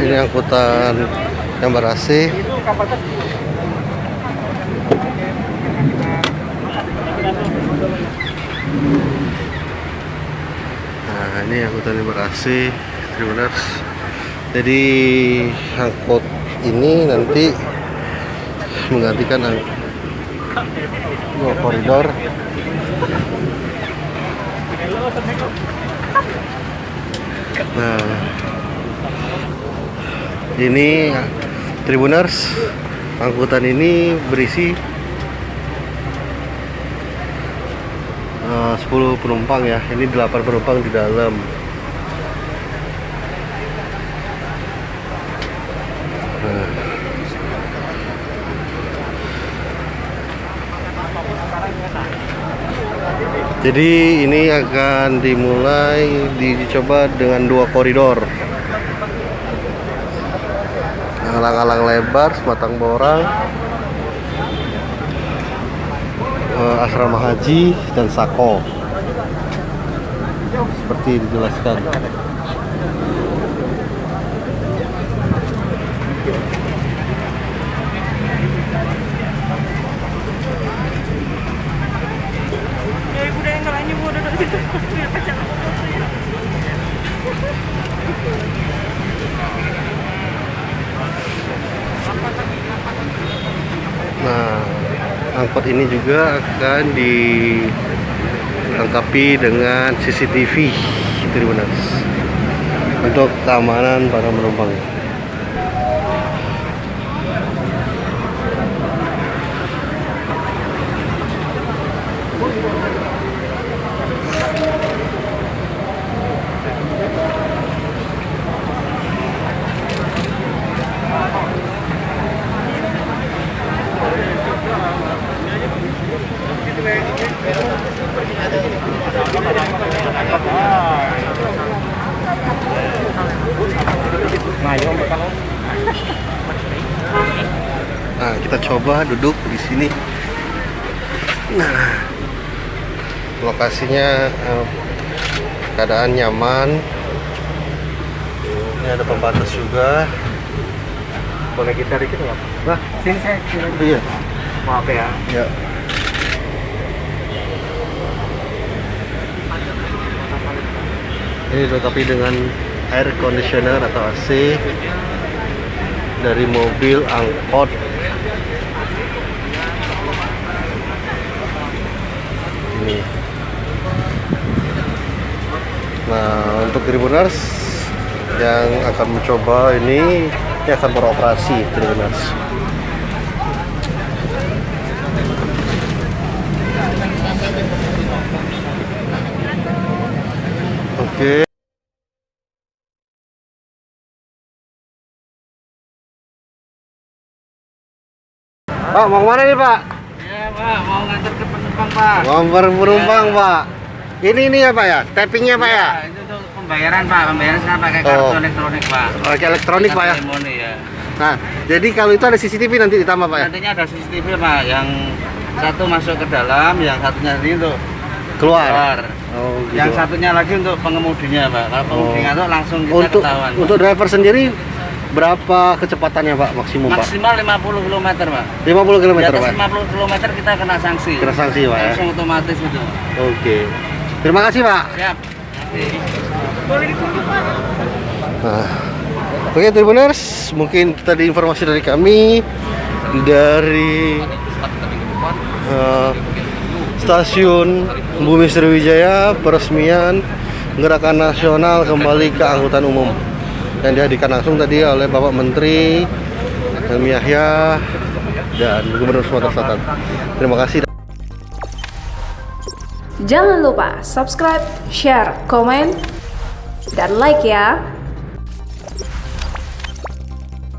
Ini angkutan yang ber-AC. Nah, ini angkutan yang ber-AC, Tribuners. Jadi angkot ini nanti menggantikan dua koridor. Nah, ini Tribuners, angkutan ini berisi 10 penumpang ya. Ini 8 penumpang di dalam. Nah, jadi ini akan dimulai dicoba dengan 2 koridor. Alang-alang lebar, Sematang Borang, Asrama Haji dan Sako. Seperti dijelaskan. Nah, angkot ini juga akan dilengkapi dengan CCTV Tribuners untuk keamanan para penumpang. Nah, kita coba duduk di sini. Nah, lokasinya keadaan nyaman. Ini ada pembatas juga. Boleh kita dikit nggak? Nah, Sini saya. iya. Maaf ya. Ya. Ini dilengkapi dengan air conditioner atau AC dari mobil angkot. Ini. Nah, untuk Tribuners yang akan mencoba ini akan beroperasi Tribuners. Oke. Pak, mau kemana nih Pak? Ya Pak, mau ngantar ke penumpang Pak. Ngantar penumpang Ya. Pak. Ini ya Pak ya? Tappingnya Pak ya? Itu untuk pembayaran Pak. Pembayaran sekarang pakai kartu elektronik Pak. Pakai elektronik Pak ya? Money, ya. Nah, jadi kalau itu ada CCTV nanti ditambah Pak ya? Nantinya ada CCTV Pak. Yang satu masuk ke dalam, yang satunya ini untuk Keluar. Oh, gitu. Yang satunya lagi untuk pengemudinya Pak. Kalau pengemudinya itu langsung kita ketahuan. Untuk driver sendiri berapa kecepatannya Pak maksimum Pak? Maksimal 50 km Pak. 50 km Di atas Pak? 50 km kita kena sanksi. Kena sanksi Pak ya? Langsung otomatis itu. Oke. Terima kasih Pak. Siap. Boleh ditunjuk Pak. Nah, oke Tribuners, mungkin tadi informasi dari kami dari Stasiun Bumi Sriwijaya, peresmian Gerakan Nasional kembali ke angkutan umum yang dihadirkan langsung tadi oleh Bapak Menteri Helmi Yahya dan Gubernur Sumatera Selatan. Terima kasih. Jangan lupa subscribe, share, komen, dan like ya.